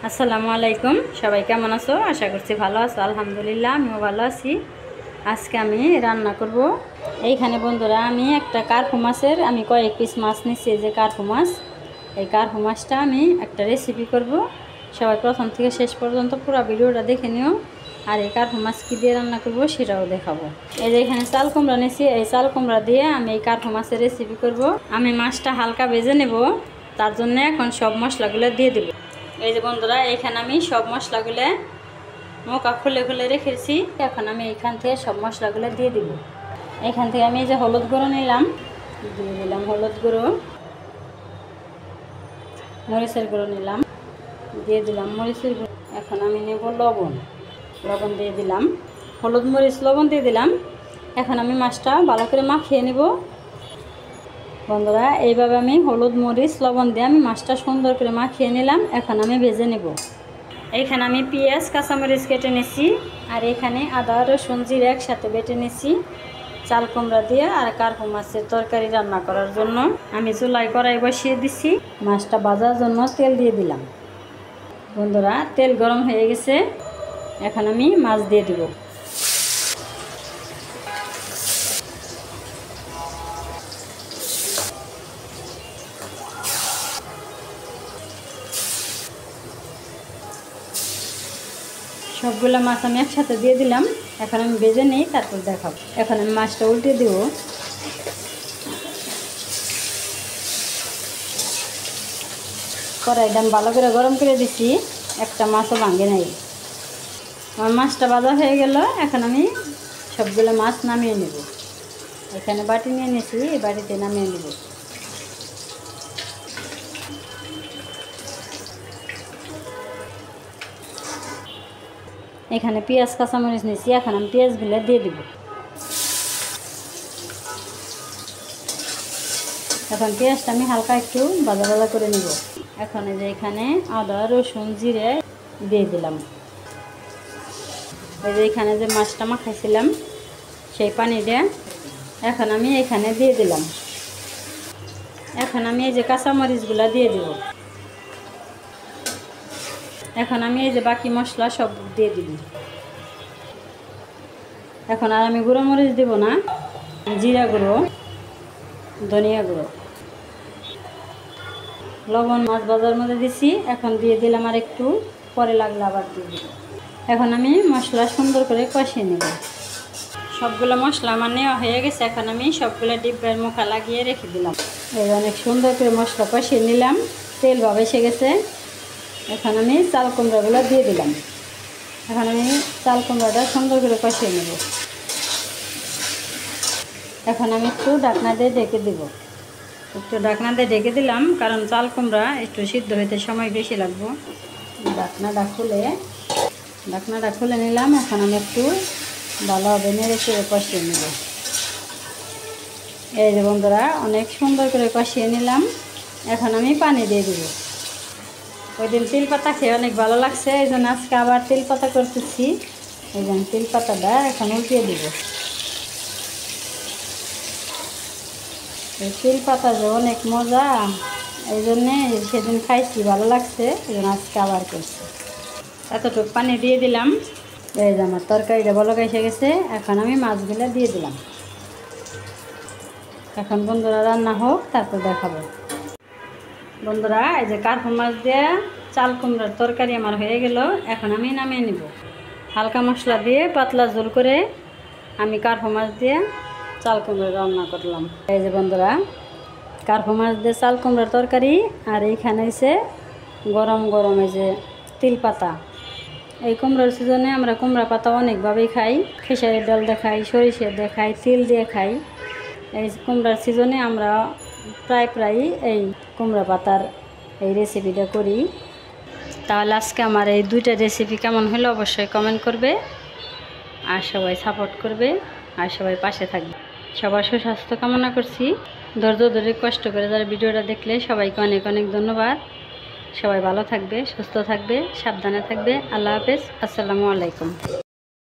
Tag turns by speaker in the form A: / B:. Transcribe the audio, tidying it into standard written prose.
A: আসসালামু আলাইকুম। সবাই কেমন আছো? আশা করছি ভালো আছো। আলহামদুলিল্লাহ আমিও ভালো আছি। আজকে আমি রান্না করব। এইখানে বন্ধুরা আমি একটা কার্পু মাছের কয়েক পিস মাছ নিচ্ছি। এই যে কার্পু মাছ, এই কার্পু মাছটা আমি একটা রেসিপি করব। সবাই প্রথম থেকে শেষ পর্যন্ত পুরো ভিডিওটা দেখে নিও। আর এই কার্পু মাছ কী দিয়ে রান্না করব সেটাও দেখাবো। এই যে এখানে চাল কুমড়া নিচ্ছি, এই চাল কুমড়া দিয়ে আমি এই কার্পু মাছের রেসিপি করব। আমি মাছটা হালকা ভেজে নেব, তার জন্য এখন সব মশলাগুলো দিয়ে দেব। এই যে বন্ধুরা এখানে আমি সব মশলাগুলো মোকা খুলে খুলে রেখেছি। এখন আমি এইখান থেকে সব মশলাগুলো দিয়ে দিব। এখান থেকে আমি এই যে হলুদ গুঁড়ো নিলাম, দিয়ে দিলাম হলুদ গুঁড়ো। মরিচের গুঁড়ো নিলাম, দিয়ে দিলাম মরিচের গুঁড়ো। এখন আমি নেব লবণ, লবণ দিয়ে দিলাম, হলুদ মরিচ লবণ দিয়ে দিলাম। এখন আমি মাছটা ভালো করে মাখিয়ে নেব। বন্ধুরা এইভাবে আমি হলুদ মরিচ লবণ দিয়ে আমি মাছটা সুন্দর করে মাখিয়ে নিলাম। এখন আমি ভেজে নেব। এইখানে আমি পেঁয়াজ কাঁচামরিচ কেটে নিয়েছি, আর এখানে আদা রসুন জিরা একসাথে বেটে নিয়েছি চাল কুমড়া দিয়ে আর কার্পু মাছের তরকারি রান্না করার জন্য। আমি চুলায় কড়াই বসিয়ে দিচ্ছি, মাছটা ভাজার জন্য তেল দিয়ে দিলাম। বন্ধুরা তেল গরম হয়ে গেছে, এখন আমি মাছ দিয়ে দিব। সবগুলো মাছ আমি একসাথে দিয়ে দিলাম। এখন আমি ভেজে নেই, তারপর দেখাবো। এখন আমি মাছটা উল্টে দেব। কড়াইটা আমি ভালো করে গরম করে দিচ্ছি, একটা মাছও ভাঙে নাই। আমার মাছটা ভাজা হয়ে গেল। এখন আমি সবগুলো মাছ নামিয়ে নেব। এখানে বাটি নিয়ে নিয়েছি, এই বাটিতে নামিয়ে নেব। এখানে পেঁয়াজ কাঁচামরিচ নিয়েছি, এখন আমি পেঁয়াজগুলো দিয়ে দেব। এখন পেঁয়াজটা আমি হালকা একটু ভাজা ভাজা করে নেব। এখন এই যে এখানে আদা রসুন জিরে দিয়ে দিলাম। এই যে এখানে যে মাছটা মাখাইছিলাম সেই পানিটা এখন আমি এখানে দিয়ে দিলাম। এখন আমি এই যে কাঁচামরিচগুলো দিয়ে দেব। এখন আমি এই যে বাকি মশলা সব দিয়ে দিব। এখন আর আমি গুঁড়ো মরিচ দেব না, জিরা গুঁড়ো, ধনিয়া গুঁড়ো, লবণ মাছ ভাজার মধ্যে দিছি। এখন দিয়ে দিলাম আর একটু, পরে লাগলে আবার দিয়ে দিব। এখন আমি মশলা সুন্দর করে কষিয়ে নেব। সবগুলো মশলা আমার নেওয়া হয়ে গেছে। এখন আমি সবগুলো ডিব্বার মুখা লাগিয়ে রেখে দিলাম। এই অনেক সুন্দর করে মশলা কষিয়ে নিলাম, তেল ভাব এসে গেছে। এখন আমি চাল কুমড়াগুলো দিয়ে দিলাম। এখন আমি চাল কুমড়াটা সুন্দর করে কষিয়ে নেব। এখন আমি একটু ঢাকনা দিয়ে ঢেকে দেব। একটু ঢাকনা দিয়ে ঢেকে দিলাম, কারণ চাল কুমড়া একটু সিদ্ধ হইতে সময় বেশি লাগবে। ঢাকনাটা খুলে নিলাম। এখন আমি একটু ভালোভাবে নেড়ে চেড়ে কষিয়ে নেব। এই যে বন্ধুরা অনেক সুন্দর করে কষিয়ে নিলাম। এখন আমি পানি দিয়ে দেব। ওই দিন তিল পাতা খেয়ে অনেক ভালো লাগছে, এই জন্য আজকে আবার তিল পাতা করতেছি। এই জন্য তিল পাতাটা এখন উল্টিয়ে দেব। এই তিল পাতা যে অনেক মজা, এই জন্যে সেদিন খাইছি, ভালো লাগছে, এই জন্য আজকে আবার করছি। এতটুকু পানি দিয়ে দিলাম। এই যে আমার তরকারিটা ভালো এসে গেছে। এখন আমি মাছগুলো দিয়ে দিলাম। এখন বন্ধুরা রান্না হোক, তারপর দেখাবো। বন্ধুরা এই যে কার্পু মাছ দিয়ে চাল কুমড়ার তরকারি আমার হয়ে গেল। এখন আমি নামিয়ে নিব। হালকা মশলা দিয়ে পাতলা ঝোল করে আমি কার্পু মাছ দিয়ে চাল কুমড়া রান্না করলাম। এই যে বন্ধুরা কার্পু মাছ দিয়ে চাল কুমড়ার তরকারি, আর এইখানে এসে গরম গরম এই যে তিল পাতা। এই কুমড়ার সিজনে আমরা কুমড়া পাতা অনেকভাবেই খাই, খেসারির ডাল দিয়ে খাই, সরিষার দিয়ে খাই, তিল দিয়ে খাই। এই কুমড়ার সিজনে আমরা প্রায় এই কুমড়া পাতার এই রেসিপিটা করি। তাহলে আজকে আমার এই দুইটা রেসিপি কেমন হলো অবশ্যই কমেন্ট করবে, আর সবাই সাপোর্ট করবে, আর সবাই পাশে থাকবে। সবার সুস্বাস্থ্য কামনা করছি। ধৈর্য ধরে কষ্ট করে যারা ভিডিওটা দেখলে সবাইকে অনেক অনেক ধন্যবাদ। সবাই ভালো থাকবে, সুস্থ থাকবে, সাবধানে থাকবে। আল্লাহ হাফেজ। আসসালামু আলাইকুম।